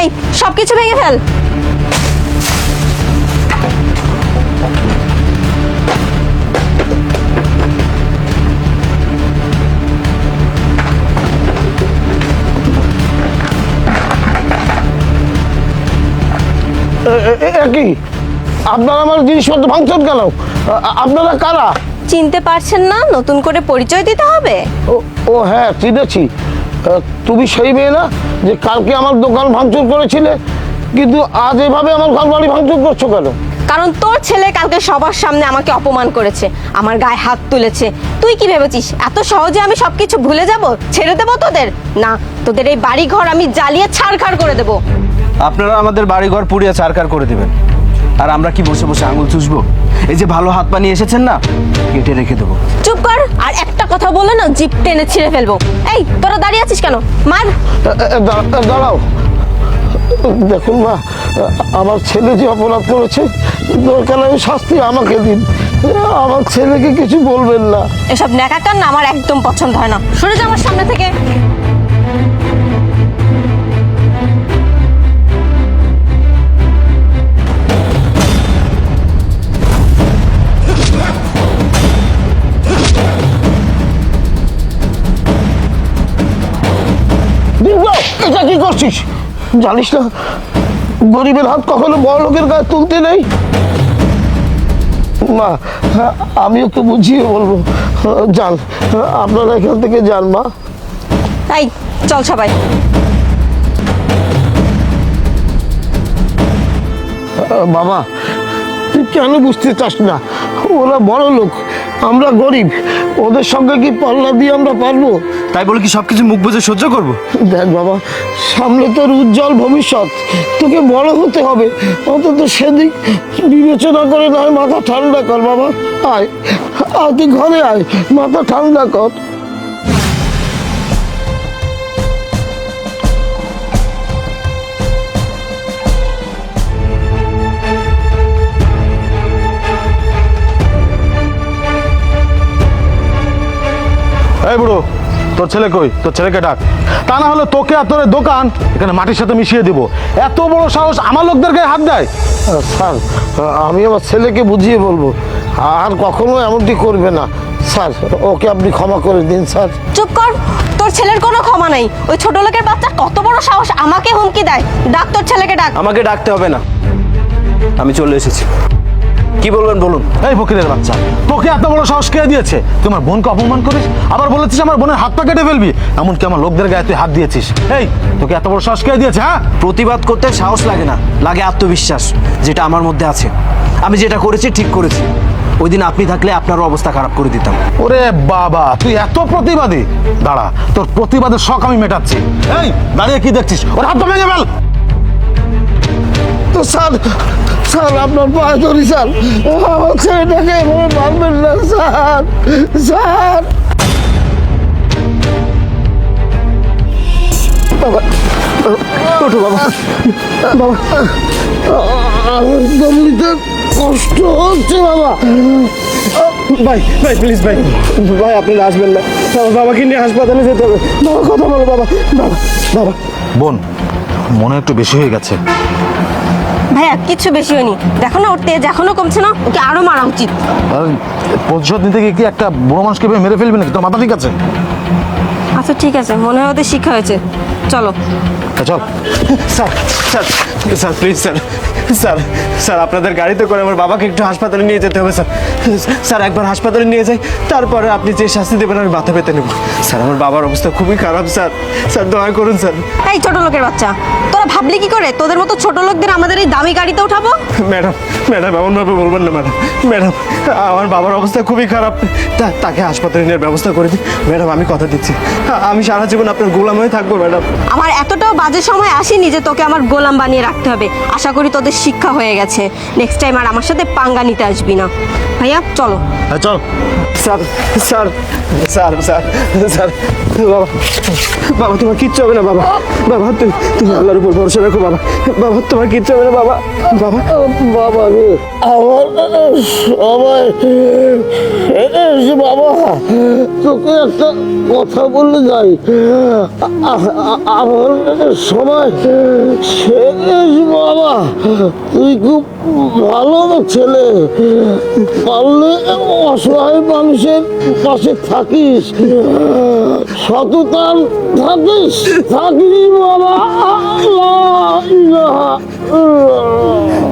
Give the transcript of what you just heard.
এই সবকিছু ভেঙে ফেল। কি আপনারা আমার জিনিসপত্র ভাঙছেন কেন? আপনারা কারা? চিনতে পারছেন না? নতুন করে পরিচয় দিতে হবে। ও হ্যাঁ, চিনেছি। তুমি সেই মেয়ে না যে কালকে আমার দোকান ভাঙচুর করেছিলে, কিন্তু আজ এভাবে আমার ঘর বাড়ি ভাঙচুর করছো কেন? কারণ তোর ছেলে কালকে সবার সামনে আমাকে অপমান করেছে, আমার গায়ে হাত তুলেছে। তুই কি ভেবেছিস এত সহজে আমি সবকিছু ভুলে যাব, ছেড়ে দেবো তোদের? না, তোদের এই বাড়ি ঘর আমি জ্বালিয়ে ছাড়খাড় করে দেবো। আপনারা আমাদের বাড়িঘর পুড়িয়ে ছারখার করে দিবেন, আর আমরা কি বসে বসে আঙুল চুষবো? এই যে ভালো হাত পা নিয়ে এসেছেন না, কেটে রেখে দেবো। চুপ কর, আর একটা কথা বলে না জিপ টেনে ছিঁড়ে ফেলবো। এই তোরা দাঁড়িয়ে আছিস কেন? মার। দাঁড়াও, দেখুন মা, আমার ছেলে যে অপরাধ করেছে, দরকার আমি শাস্তি আমাকে দিন, আমার ছেলেকে কিছু বলবেন না। এসব ন্যাকাকান না আমার একদম পছন্দ হয় না। সরে যা আমার সামনে থেকে। এটা কি করছিস? জানিস না গরিবের হাত কখনো বড় লোকের গায়ে তুলতে নেই? মা, আমি ওকে বুঝিয়ে বলবো। যান, আপনারা এখান থেকে যান মা। এই চল সবাই। বাবা, তুই কেন বুঝতে চাস না? ওরা বড় লোক, আমরা গরিব, ওদের সঙ্গে কি পাল্লা দিয়ে আমরা পারবো? তাই বলে কি সবকিছু মুখ বুজে সহ্য করবো? দেখ বাবা, সামনে তোর উজ্জ্বল ভবিষ্যৎ, তোকে বড় হতে হবে। অন্তত সেদিক বিবেচনা করে নয়, মাথা ঠান্ডা কর বাবা। আয় আয়, তুই ঘরে আয়, মাথা ঠান্ডা কর। এই বুড়ো, তোর ছেলে কই? তোর ছেলেকে ডাক, তা না হলে তোকে আর তোর দোকান এখানে মাটির সাথে মিশিয়ে দিব। এত বড় সাহস আমার লোকদের গায়ে হাত দেয়? স্যার, আমি আমার ছেলেকে বুঝিয়ে বলবো, আর কখনো এমনটি করবে না। স্যার, ওকে আপনি ক্ষমা করে দিন স্যার। চুপ কর, তোর ছেলের কোনো ক্ষমা নাই। ওই ছোট লোকের বাচ্চা কত বড় সাহস আমাকে হুমকি দেয়। ডাক তোর ছেলেকে, ডাক। আমাকে ডাকতে হবে না, আমি চলে এসেছি। কি বলবেন বলুন। এই ফকিরের বাচ্চা, তোকে এত বড় সাহস কে দিয়েছে? তোমার বোনকে অপমান করিস, আবার বলেছিস আমার বোনের হাত পা কেটে ফেলবি, এমনকি আমার লোকদের গায়ে তুই হাত দিয়েছিস। এই, তোকে এত বড় সাহস কে দিয়েছে? হ্যাঁ, প্রতিবাদ করতে সাহস লাগে না, লাগে আত্মবিশ্বাস, যেটা আমার মধ্যে আছে। আমি যেটা করেছি ঠিক করেছি। ওই দিন আপনি থাকলে আপনারও অবস্থা খারাপ করে দিতাম। ওরে বাবা, তুই এত প্রতিবাদী? দাঁড়া, তোর প্রতিবাদের শখ আমি মেটাচ্ছি। এই, দাঁড়িয়ে কি দেখছিস? ওর হাত ভেঙে ফেল। তো স্যার, স্যার আপনার পায়ে ধরি স্যার, আমার ছেলেটাকে এভাবে মারবেন না স্যার। স্যার, বাবা ওঠো বাবা, বাবা আমার দম নিতে কষ্ট হচ্ছে বাবা। ভাই ভাই প্লিজ ভাই, ভাই আপনারা আসবেন না, আমার বাবাকে নিয়ে হাসপাতালে যেতে হবে। বাবা কথা বলো বাবা। বাবা, বাবা বোন, মনে একটু বেশি হয়ে গেছে। ভাইয়া কিচ্ছু বেশি হয়নি, দেখো না ওর তেজ এখনো কমছে না। ওকে আরো মারা উচিত। আর প্রতিশোধ নিতে গিয়ে কি একটা বুড়ো মানুষকে ভেবে মেরে ফেলবি নাকি? তোর মাথা ঠিক আছে? আচ্ছা ঠিক আছে, মনে হয় ওদের শিক্ষা হয়েছে। চলো। চল। Sir sir sir please sir, sir sir আপনাদের গাড়িতে করে আমার বাবাকে একটু হাসপাতালে নিয়ে যেতে হবে স্যার। স্যার একবার হাসপাতালে নিয়ে যাই, তারপরে আপনি যে শাস্তি দেবেন আমি মাথা পেতে নেব। স্যার আমার বাবার অবস্থা খুবই খারাপ স্যার, স্যার দয়া করুন স্যার। এই ছোট লোকের বাচ্চা, তোরা ভাবলি কি করে তোদের মতো ছোট লোকদের আমাদের এই দামি গাড়িতে উঠাবো? ম্যাডাম ম্যাডাম এমনভাবে বলবেন না ম্যাডাম। ম্যাডাম আমার বাবার অবস্থা খুবই খারাপ, তাকে হাসপাতালে নেওয়ার ব্যবস্থা করে দিন ম্যাডাম। আমি কথা দিচ্ছি, আমি সারা জীবন আপনার গোলাম হয়ে থাকবো ম্যাডাম। আমার এতটাও বাজে সময় আসেনি যে তোকে আমার গোলাম বানিয়ে রাখতে হবে। আশা করি তোদের শিক্ষা হয়ে গেছে, নেক্সট টাইম আর আমার সাথে পাঙ্গা নিতে আসবি না। ভাইয়া চলো। হ্যাঁ চল। Sir sir sir sir sir বাবা, বাবা তোমার কিচ্ছু হবে না বাবা। বাবা তুমি আল্লাহর উপর ভরসা রাখো বাবা। বাবা তোমার কিচ্ছু হবে না বাবা। বাবা বাবা রে, আমার সবাই বাবা, তোকে একটা কথা বললে যাই। আমার সময় শেষ বাবা। তুই খুব ভালো ছেলে, পারলে অসহায় মানুষের পাশে থাকিস, সততার থাকিস বাবা। লা ইলাহা ইল্লাল্লাহ।